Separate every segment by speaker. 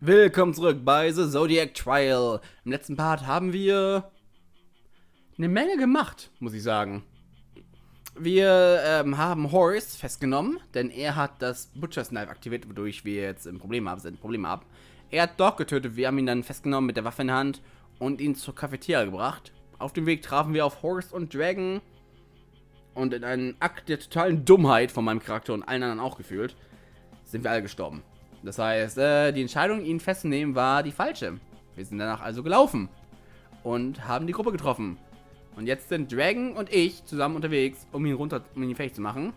Speaker 1: Willkommen zurück bei The Zodiac Trial. Im letzten Part haben wir eine Menge gemacht, muss ich sagen. Wir haben Horst festgenommen, denn er hat das Butcher's Knife aktiviert, wodurch wir jetzt ein Problem haben. Er hat Doc getötet, wir haben ihn dann festgenommen mit der Waffe in der Hand und ihn zur Cafeteria gebracht. Auf dem Weg trafen wir auf Horst und Dragon und in einem Akt der totalen Dummheit von meinem Charakter und allen anderen auch gefühlt, sind wir alle gestorben. Das heißt, die Entscheidung, ihn festzunehmen, war die falsche. Wir sind danach also gelaufen und haben die Gruppe getroffen. Und jetzt sind Dragon und ich zusammen unterwegs, um ihn fähig zu machen.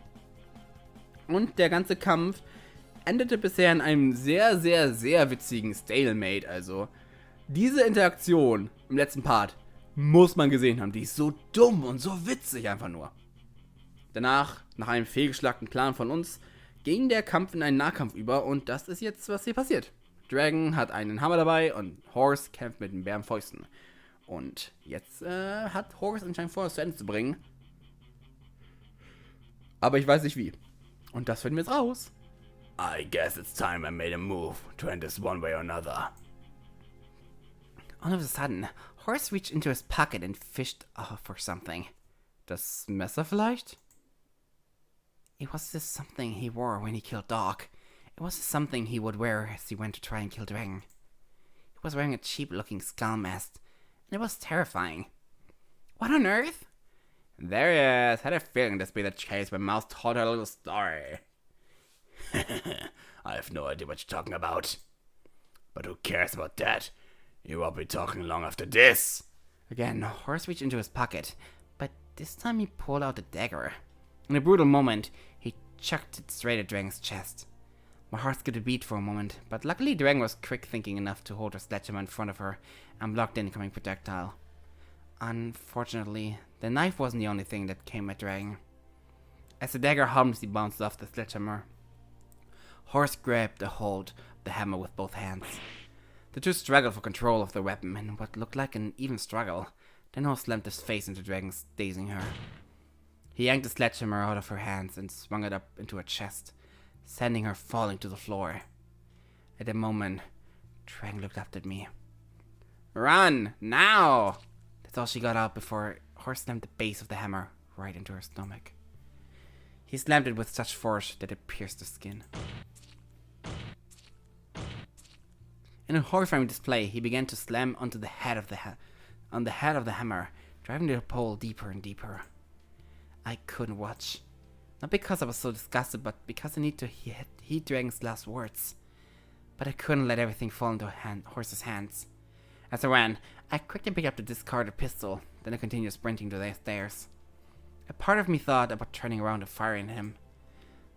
Speaker 1: Und der ganze Kampf endete bisher in einem sehr, sehr, sehr witzigen Stalemate. Also, diese Interaktion im letzten Part muss man gesehen haben. Die ist so dumm und so witzig einfach nur. Danach, nach einem fehlgeschlagten Plan von uns, ging der Kampf in einen Nahkampf über und das ist jetzt, was hier passiert. Dragon hat einen Hammer dabei und Horst kämpft mit den Bärenfäusten. Und jetzt hat Horst anscheinend vor, es zu Ende zu bringen. Aber ich weiß nicht wie. Und das finden wir jetzt raus. I guess it's time I made a move to end this one way or another. All of a sudden, Horst reached into his pocket and fished for something. Das Messer vielleicht? It was just something he wore when he killed Doc. It was just something he would wear as he went to try and kill Dragon. He was wearing a cheap-looking skull mask, and it was terrifying. What on earth? There he is. Had a feeling this would be the case when Mouse told her a little story. I have no idea what you're talking about. But who cares about that? You won't be talking long after this. Again, Horst reached into his pocket, but this time he pulled out a dagger. In a brutal moment, he chucked it straight at Dragon's chest. My heart skipped a beat for a moment, but luckily Dragon was quick-thinking enough to hold her sledgehammer in front of her and block the incoming projectile. Unfortunately, the knife wasn't the only thing that came at Dragon. As the dagger harmlessly bounced off the sledgehammer, Horst grabbed a hold of the hammer with both hands. The two struggled for control of the weapon in what looked like an even struggle. Then Horst slammed his face into Dragon's, dazing her. He yanked the sledgehammer out of her hands and swung it up into her chest, sending her falling to the floor. At that moment, Dragon looked up at me. Run! Now! That's all she got out before Horst slammed the base of the hammer right into her stomach. He slammed it with such force that it pierced the skin. In a horrifying display, he began to slam onto the head of the hammer, driving the pole deeper and deeper. I couldn't watch. Not because I was so disgusted, but because I need to heed Dragon's last words. But I couldn't let everything fall into Horst's hands. As I ran, I quickly picked up the discarded pistol, then I continued sprinting to the stairs. A part of me thought about turning around and firing him,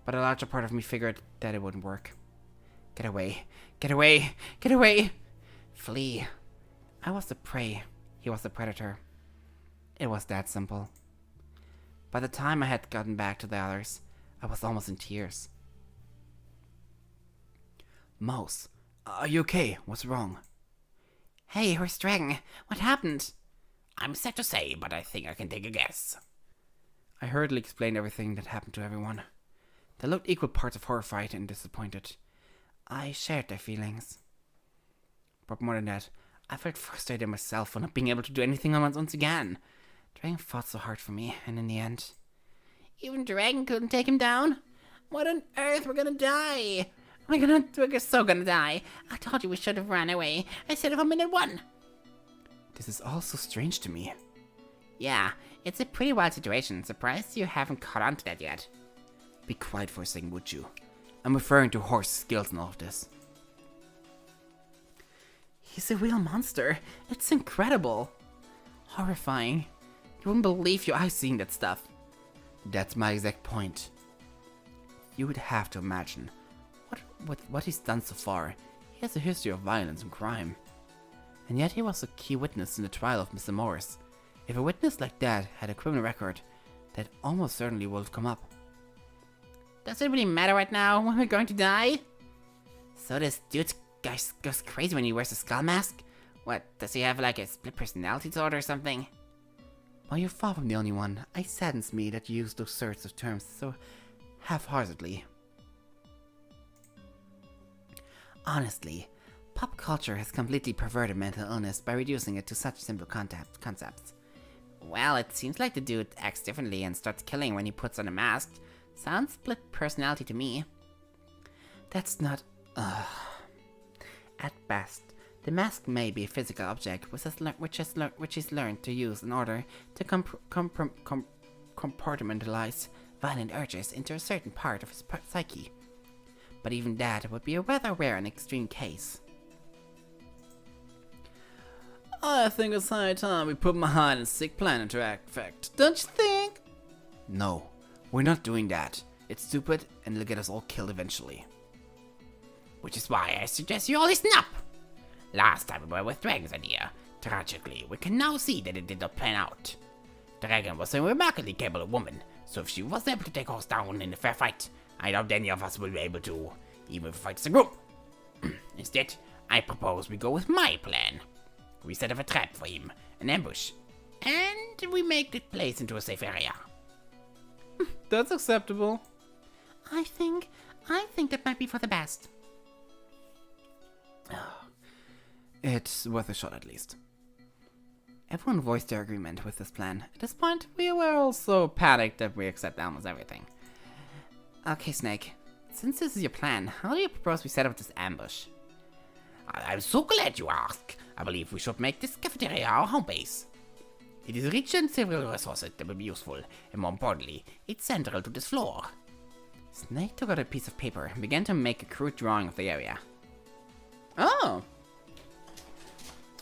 Speaker 1: but a larger part of me figured that it wouldn't work. Get away! Get away! Get away! Flee! I was the prey. He was the predator. It was that simple. By the time I had gotten back to the others, I was almost in tears. Mouse, are you okay? What's wrong? Hey, where's Dragon? What happened? I'm sad to say, but I think I can take a guess. I hurriedly explained everything that happened to everyone. They looked equal parts of horrified and disappointed. I shared their feelings. But more than that, I felt frustrated myself for not being able to do anything once again. Dragon fought so hard for me, and in the end... Even Dragon couldn't take him down? What on earth? We're gonna die! We're so gonna die. I told you we should have run away. I said it from minute one. This is all so strange to me. Yeah, it's a pretty wild situation. Surprised you haven't caught on to that yet. Be quiet for a second, would you? I'm referring to Horst's skills in all of this. He's a real monster. It's incredible. Horrifying. You wouldn't believe your eyes seeing that stuff. That's my exact point. You would have to imagine what he's done so far. He has a history of violence and crime. And yet he was a key witness in the trial of Mr. Morris. If a witness like that had a criminal record, that almost certainly would have come up. Does it really matter right now when we're going to die? So this dude goes crazy when he wears a skull mask? What, does he have like a split personality disorder or something? While you're far from the only one, it saddens me that you use those sorts of terms so half-heartedly. Honestly, Pop culture has completely perverted mental illness by reducing it to such simple concepts. Well, it seems like the dude acts differently and starts killing when he puts on a mask. Sounds split personality to me. That's not... At best, the mask may be a physical object which is learned to use in order to compartmentalize violent urges into a certain part of his psyche. But even that would be a rather rare and extreme case. I think it's high time we put behind a sick plan into effect, don't you think? No, we're not doing that. It's stupid and it'll get us all killed eventually. Which is why I suggest you all listen up. Last time we were with Dragon's idea. Tragically, we can now see that it did not pan out. Dragon was a remarkably capable woman, so if she was able to take us down in a fair fight, I doubt any of us will be able to, even if we fight as a group. Instead, I propose we go with my plan. We set up a trap for him, an ambush, and we make the place into a safe area. That's acceptable. I think that might be for the best. It's worth a shot at least. Everyone voiced their agreement with this plan. At this point, we were all so panicked that we accept almost everything. Okay, Snake. Since this is your plan, how do you propose we set up this ambush? I'm so glad you asked. I believe we should make this cafeteria our home base. It is rich in several resources that will be useful, and more importantly, it's central to this floor. Snake took out a piece of paper and began to make a crude drawing of the area. Oh!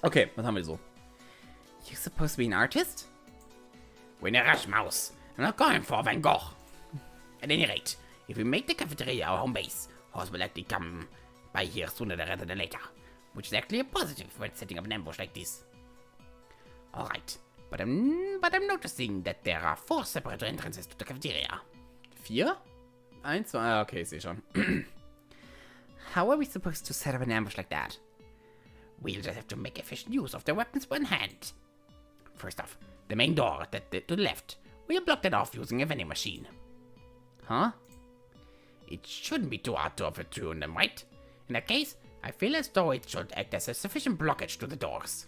Speaker 1: Okay, was haben wir so? You supposed to be an artist? We're in a rush, Mouse. I'm not going for Van Gogh. At any rate, if we make the cafeteria our home base, Horse will likely come by here sooner rather than later, which is actually a positive when setting up an ambush like this. Alright, but I'm noticing that there are 4 separate entrances to the cafeteria. 4? 1, 2, okay, ich sehe schon. How are we supposed to set up an ambush like that? We'll just have to make efficient use of the weapons in hand. First off, the main door to the left. We'll block that off using a vending machine. Huh? It shouldn't be too hard to overturn them, right? In that case, I feel as though it should act as a sufficient blockage to the doors.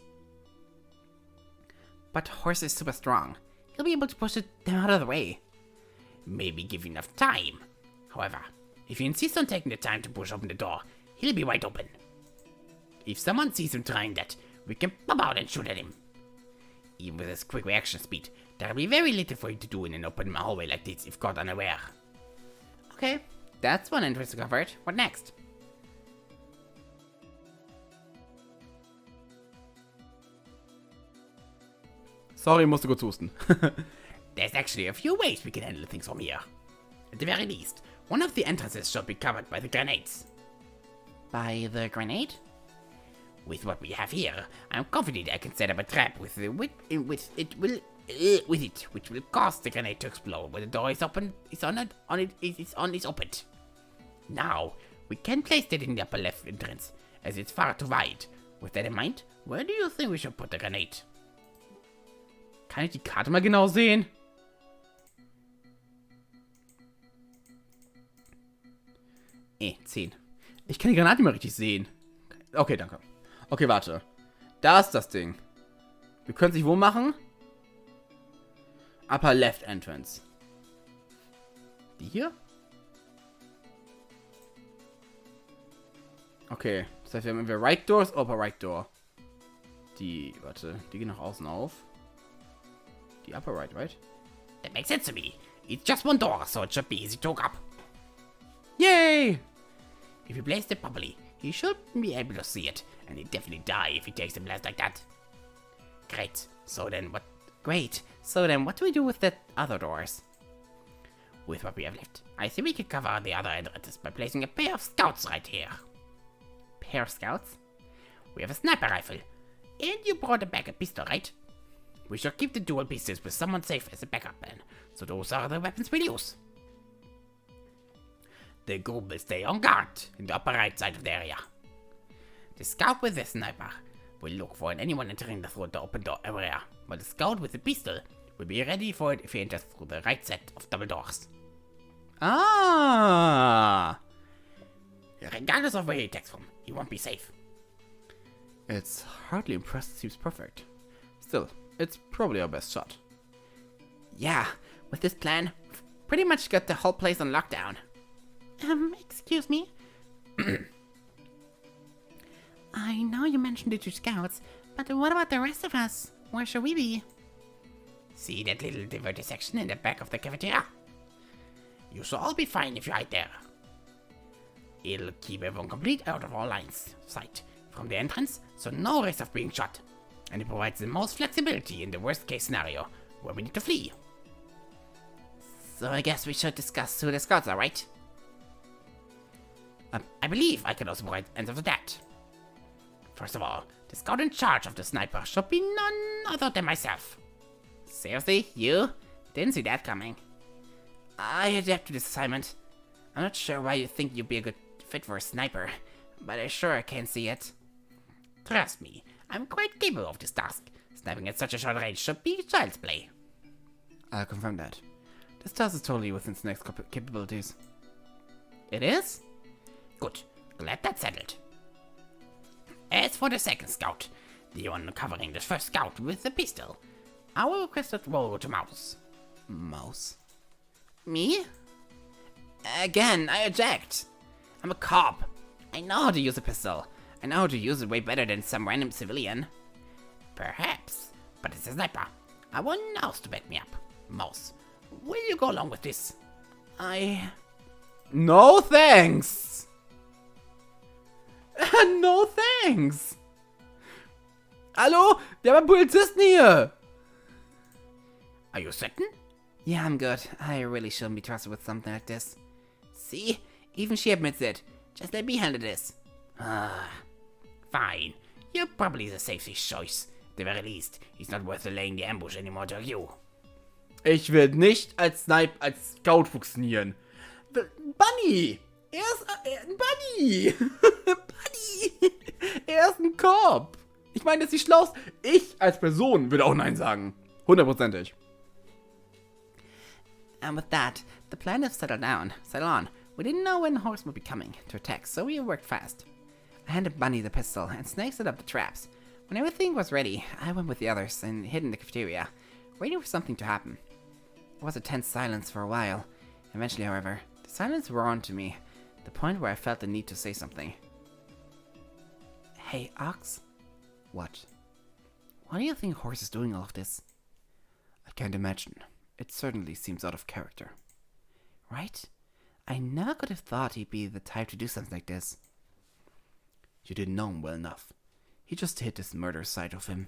Speaker 1: But Horse is super strong. He'll be able to push them out of the way. Maybe give enough time. However, if you insist on taking the time to push open the door, he'll be wide open. If someone sees him trying that, we can pop out and shoot at him. Even with his quick reaction speed, there'll be very little for him to do in an open hallway like this if caught unaware. Okay, that's one entrance covered. What next? Sorry, musste kurz husten. There's actually a few ways we can handle things from here. At the very least, one of the entrances should be covered by the grenades. By the grenade? With what we have here, I'm confident I can set up a trap which will cause the grenade to explode when the door is open. It's opened. Now we can place it in the upper left entrance, as it's far too wide. With that in mind, where do you think we should put the grenade? Kann ich die Karte mal genau sehen? 10. Ich kann die Granate nicht mehr richtig sehen. Okay, danke. Okay, warte. Da ist das Ding. Wir können es sich wo machen? Upper left entrance. Die hier? Okay. Das heißt, wir haben entweder right doors, upper right door. Die, warte, die gehen nach außen auf. Die upper right, right? That makes sense to me. It's just one door, so it should be easy to hook up. Yay! If you place it properly, he should be able to see it, and he'd definitely die if he takes a blast like that. Great. So then what do we do with the other doors? With what we have left, I think we could cover the other entrances by placing a pair of scouts right here. Pair of scouts? We have a sniper rifle, and you brought a backup pistol, right? We should keep the dual pistols with someone safe as a backup plan, so those are the weapons we'll use. The group will stay on guard in the upper right side of the area. The scout with the sniper will look for anyone entering through the open door area, while the scout with the pistol will be ready for it if he enters through the right set of double doors. Ah! Regardless of where he attacks from, he won't be safe. It's hardly impressed, seems perfect. Still, it's probably our best shot.
Speaker 2: Yeah, with this plan, we've pretty much got the whole place on lockdown. Excuse me? I know you mentioned the 2 scouts, but what about the rest of us? Where should we be? See that little diverted section in the back of the cafeteria? You shall all be fine if you hide there. It'll keep everyone complete out of our lines of sight from the entrance, so no risk of being shot. And it provides the most flexibility in the worst case scenario, where we need to flee. So I guess we should discuss who the scouts are, right? I believe I can also provide answers to that. First of all, the scout in charge of the sniper should be none other than myself. Seriously? You? Didn't see that coming. I adapt to this assignment. I'm not sure why you think you'd be a good fit for a sniper, but I sure can see it. Trust me, I'm quite capable of this task. Sniping at such a short range should be child's play.
Speaker 1: I'll confirm that. This task is totally within Snake's capabilities.
Speaker 2: It is? Good. Glad that's settled. As for the second scout, the one covering the first scout with the pistol, I will request that role to Mouse.
Speaker 1: Mouse?
Speaker 2: Me? Again, I object. I'm a cop. I know how to use a pistol. I know how to use it way better than some random civilian. Perhaps, but it's a sniper. I want Mouse to back me up. Mouse, will you go along with this?
Speaker 1: No thanks! No thanks! Hallo? Wir haben einen Polizisten hier!
Speaker 2: Are you certain?
Speaker 1: Yeah, I'm good. I really shouldn't be trusted with something like this.
Speaker 2: See? Even she admits it. Just let me handle this. Fine. You're probably the safest choice. At the very least, he's not worth laying the ambush anymore to you.
Speaker 1: Ich will nicht als Scout funktionieren. Bunny! Er ist ein Bunny! Bunny! Er ist ein Cop! Ich meine, das ist die Schlauste. Ich als Person würde auch Nein sagen. 100%ig.
Speaker 2: And with that, the plan is settled on. We didn't know when Horse would be coming to attack, so we worked fast. I handed Bunny the pistol, and Snake set up the traps. When everything was ready, I went with the others and hid in the cafeteria, waiting for something to happen. It was a tense silence for a while. Eventually, however, the silence wore on to me, the point where I felt the need to say something. Hey, Ox?
Speaker 1: What?
Speaker 2: Why do you think Horse is doing all of this?
Speaker 1: I can't imagine. It certainly seems out of character.
Speaker 2: Right? I never could have thought he'd be the type to do something like this.
Speaker 1: You didn't know him well enough. He just hid this murder side of him.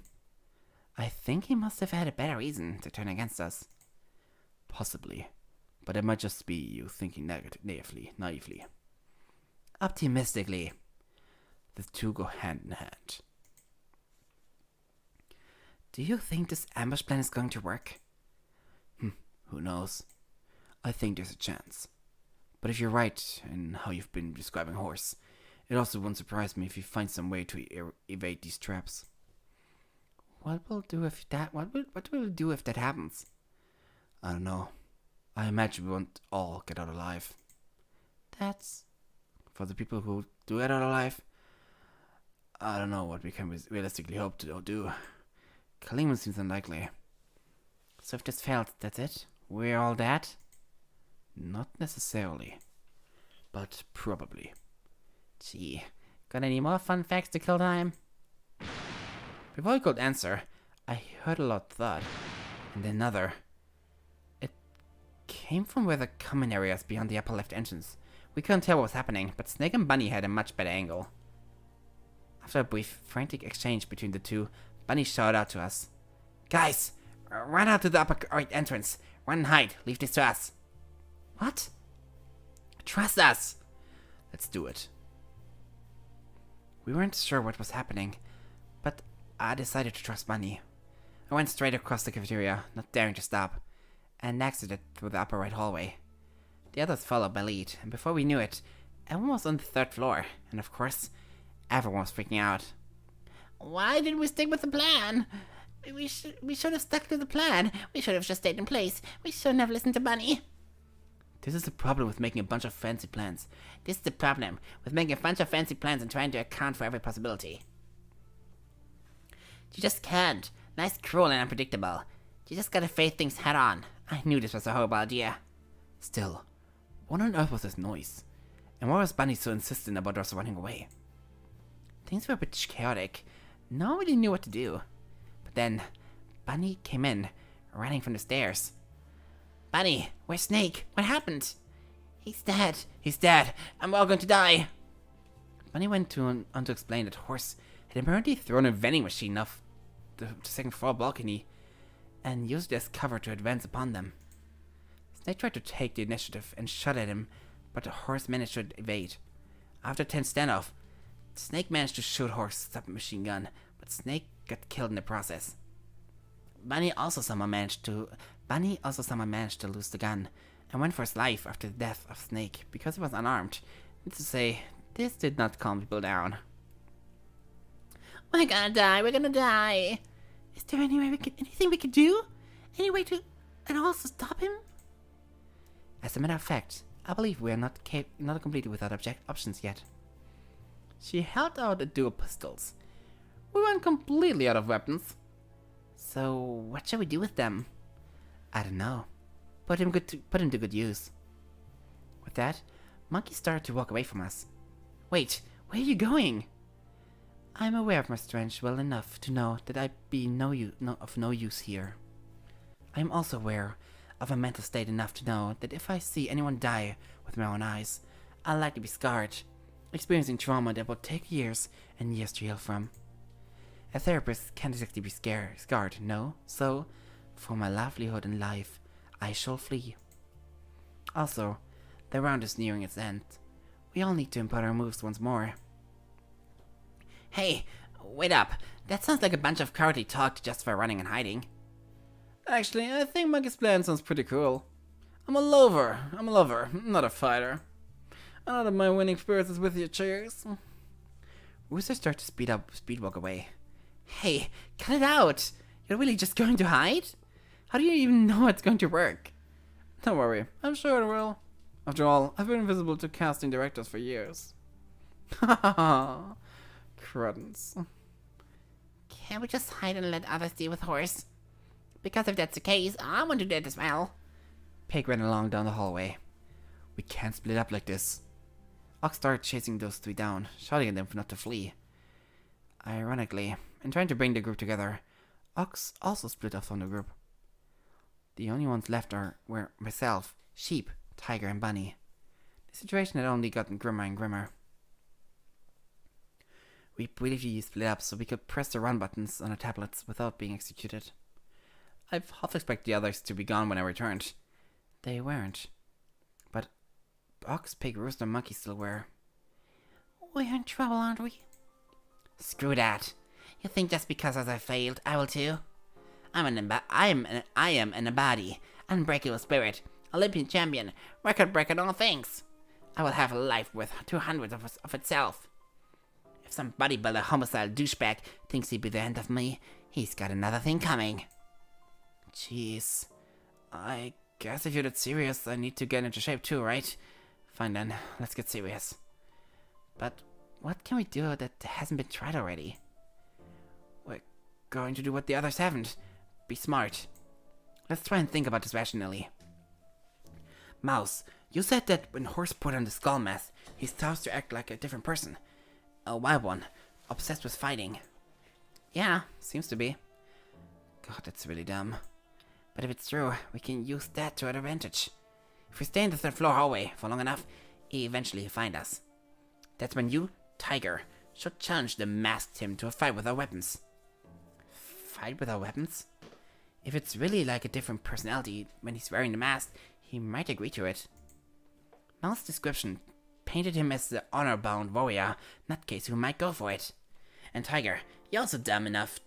Speaker 2: I think he must have had a better reason to turn against us.
Speaker 1: Possibly. But it might just be you thinking naively.
Speaker 2: Optimistically.
Speaker 1: The two go hand in hand.
Speaker 2: Do you think this ambush plan is going to work?
Speaker 1: Who knows? I think there's a chance. But if you're right in how you've been describing Horse, it also wouldn't surprise me if you find some way to evade these traps.
Speaker 2: What will do if that? What will do if that happens?
Speaker 1: I don't know. I imagine we won't all get out alive.
Speaker 2: That's...
Speaker 1: For the people who do get out alive, I don't know what we can realistically hope to do. Killing seems unlikely.
Speaker 2: So if this fails, that's it? We're all dead?
Speaker 1: Not necessarily. But probably.
Speaker 2: Gee, got any more fun facts to kill time?
Speaker 1: Before I could answer, I heard a loud thud, and another. It came from where the common areas beyond the upper left entrance. We couldn't tell what was happening, but Snake and Bunny had a much better angle. After a brief, frantic exchange between the two, Bunny shouted out to us.
Speaker 2: Guys, run out to the upper right entrance. Run and hide. Leave this to us. What? Trust us.
Speaker 1: Let's do it.
Speaker 2: We weren't sure what was happening, but I decided to trust Bunny. I went straight across the cafeteria, not daring to stop, and exited through the upper right hallway. The others followed my lead, and before we knew it, everyone was on the 3rd floor, and of course, everyone was freaking out. Why did we stick with the plan? We should have stuck to the plan. We should have just stayed in place. We shouldn't have listened to Bunny.
Speaker 1: This is the problem with making a bunch of fancy plans.
Speaker 2: This is the problem with making a bunch of fancy plans and trying to account for every possibility. You just can't. Life's cruel and unpredictable. You just gotta face things head on. I knew this was a horrible idea.
Speaker 1: Still, what on earth was this noise? And why was Bunny so insistent about us running away? Things were a bit chaotic. No one really knew what to do. But then, Bunny came in, running from the stairs.
Speaker 2: Bunny, where's Snake? What happened? He's dead.
Speaker 1: He's dead, and we're all going to die. Bunny went on to explain that Horse had apparently thrown a vending machine off the second floor balcony and used it as cover to advance upon them. Snake tried to take the initiative and shot at him, but the Horse managed to evade. After a tense standoff, Snake managed to shoot Horse's submachine gun, but Snake got killed in the process. Bunny also somehow managed to lose the gun and went for his life after the death of Snake because he was unarmed. Needless to say, this did not calm people down.
Speaker 2: We're gonna die. Is there anything we could do? Any way to at all to stop him?
Speaker 1: As a matter of fact, I believe we are not completely without options yet. She held out the dual pistols. We weren't completely out of weapons. So, what shall we do with them? I don't know. Put him to good use. With that, Monkey started to walk away from us. Wait, where are you going? I'm aware of my strength well enough to know that I'd be of no use here. I am also aware of a mental state enough to know that if I see anyone die with my own eyes, I'll likely be scarred, experiencing trauma that will take years and years to heal from. A therapist can't exactly be scarred, no? So, for my livelihood and life, I shall flee. Also, the round is nearing its end. We all need to impart our moves once more.
Speaker 2: Hey, wait up. That sounds like a bunch of cowardly talk to justify running and hiding.
Speaker 1: Actually, I think Monkey's plan sounds pretty cool. I'm a lover, not a fighter. I know that my winning spirit is with you, cheers. Rooster started to speed walk away.
Speaker 2: Hey, cut it out! You're really just going to hide? How do you even know it's going to work?
Speaker 1: Don't worry, I'm sure it will. After all, I've been invisible to casting directors for years. Ha ha ha. Cruddens.
Speaker 2: Can't we just hide and let others deal with Horse? Because if that's the case, I want to do that as well.
Speaker 1: Pig ran along down the hallway. We can't split up like this. Ox started chasing those three down, shouting at them for not to flee. Ironically, in trying to bring the group together, Ox also split off from the group. The only ones left were myself, Sheep, Tiger, and Bunny. The situation had only gotten grimmer and grimmer. We briefly split up so we could press the run buttons on our tablets without being executed. I half expected the others to be gone when I returned. They weren't. But Ox, Pig, Rooster, and Monkey still were.
Speaker 2: We're in trouble, aren't we?
Speaker 1: Screw that.
Speaker 2: You think just because I failed, I will too? I am an body, unbreakable spirit, Olympian champion, record breaker in all things. I will have a life worth 200 of itself. If some bodybuilder homicide douchebag thinks he'd be the end of me, he's got another thing coming.
Speaker 1: Jeez. I guess if you're that serious, I need to get into shape too, right? Fine then, let's get serious. But what can we do that hasn't been tried already? We're going to do what the others haven't. Be smart. Let's try and think about this rationally. Mouse, you said that when Horse put on the skull mask, he starts to act like a different person. A wild one, obsessed with fighting.
Speaker 2: Yeah,
Speaker 1: seems to be. God, that's really dumb. But if it's true, we can use that to our advantage. If we stay in the third floor hallway for long enough, he eventually find us. That's when you, Tiger, should challenge the masked him to a fight with our weapons. Fight with our weapons? If it's really like a different personality when he's wearing the mask, he might agree to it. Mouse's description painted him as the honor-bound warrior nutcase who might go for it. And Tiger, you're also dumb enough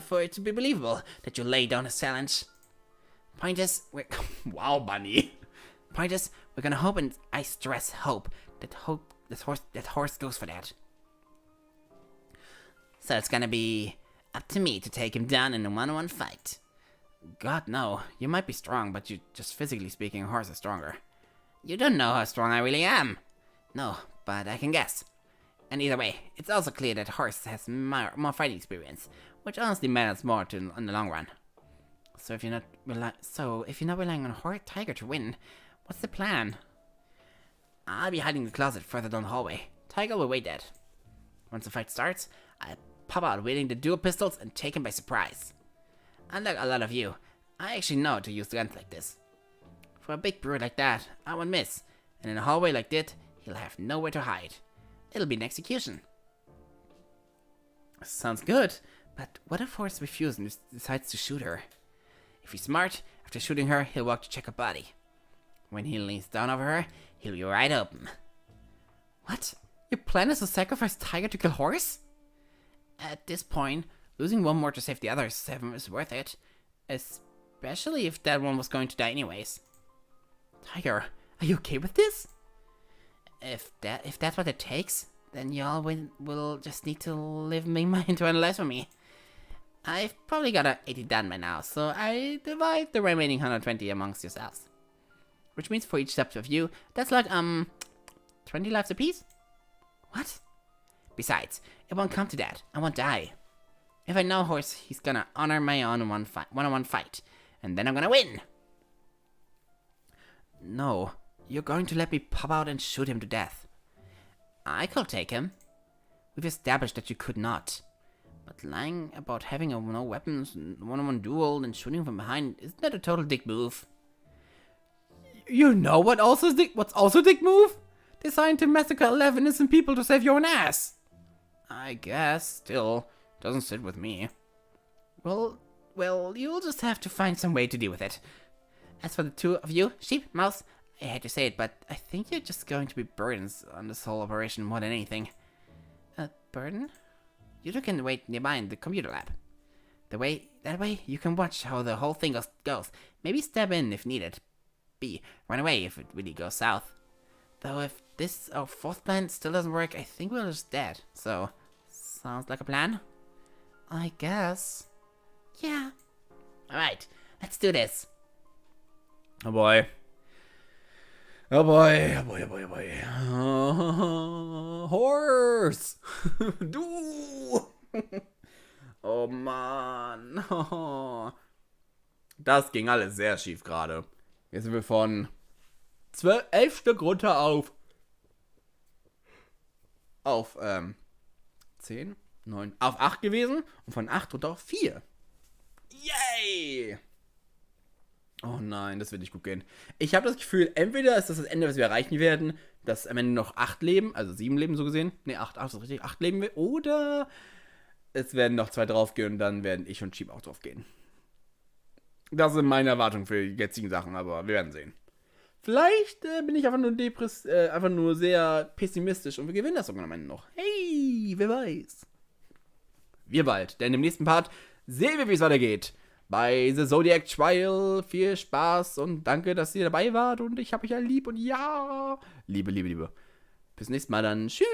Speaker 1: for it to be believable that you lay down a challenge. Point is, wow, Bunny. Point is, we're gonna hope, and I stress hope, that Horse goes for that. So it's gonna be up to me to take him down in a one-on-one fight. God, no. You might be strong, but just physically speaking, Horse is stronger. You don't know how strong I really am. No, but I can guess.
Speaker 2: And either way, it's also clear that horse has more fighting experience, which honestly matters more in the long run. So if you're not relying on a tiger to win, what's the plan? I'll be hiding in the closet further down the hallway. Tiger will wait there. Once the fight starts, I'll pop out wielding the dual pistols and take him by surprise. Unlike a lot of you, I actually know how to use guns like this. For a big brute like that, I won't miss, and in a hallway like that, he'll have nowhere to hide. It'll be an execution.
Speaker 1: Sounds good, but what if Horse refuses and decides to shoot her?
Speaker 2: If he's smart, after shooting her, he'll walk to check her body. When he leans down over her, he'll be right open.
Speaker 1: What? Your plan is to sacrifice Tiger to kill Horse?
Speaker 2: At this point, losing one more to save the other 7 is worth it. Especially if that one was going to die anyways.
Speaker 1: Tiger, are you okay with this?
Speaker 2: If that's what it takes, then y'all will just need to live my internal lives for me. I've probably got 80 done by now, so I divide the remaining 120 amongst yourselves. Which means for each step of you, that's like 20 lives apiece?
Speaker 1: What?
Speaker 2: Besides, it won't come to that. I won't die. If I know Horse, he's gonna honor my one-on-one fight, and then I'm gonna win.
Speaker 1: No, you're going to let me pop out and shoot him to death.
Speaker 2: I could take him.
Speaker 1: We've established that you could not.
Speaker 2: But lying about having no weapons, one-on-one duel, and shooting from behind, isn't that a total dick move?
Speaker 1: You know what's also a dick move? Deciding to massacre 11 innocent people to save your own ass.
Speaker 2: I guess, still, doesn't sit with me.
Speaker 1: Well, you'll just have to find some way to deal with it.
Speaker 2: As for the two of you, Sheep, Mouse, I hate to say it, but I think you're just going to be burdens on this whole operation more than anything.
Speaker 1: A burden?
Speaker 2: You two can wait nearby in the computer lab. That way you can watch how the whole thing goes. Maybe step in if needed. B, run away if it really goes south. Though if this, our 4th plan still doesn't work, I think we're just dead. So, sounds like a plan?
Speaker 1: I guess.
Speaker 2: Yeah. Alright, let's do this.
Speaker 1: Oh boy. Oh boy, oh boy, oh boy, oh boy. Horse! Du! Oh Mann. Das ging alles sehr schief gerade. Jetzt sind wir von 11 Stück runter auf 10, 9, auf 8 gewesen und von 8 runter auf 4. Yay! Oh nein, das wird nicht gut gehen. Ich habe das Gefühl, entweder ist das das Ende, was wir erreichen werden, dass am Ende noch 8 leben, also 7 leben so gesehen. Ne, 8 ist richtig, 8 leben wir. Oder es werden noch 2 draufgehen und dann werden ich und Sheep auch draufgehen. Das sind meine Erwartungen für die jetzigen Sachen, aber wir werden sehen. Vielleicht bin ich einfach nur sehr pessimistisch und wir gewinnen das sogar am Ende noch. Hey, wer weiß. Wir bald, denn im nächsten Part sehen wir, wie es weitergeht. Bei The Zodiac Trial. Viel Spaß und danke, dass ihr dabei wart und ich hab euch ja lieb und ja. Liebe. Bis nächstes Mal dann. Tschüss.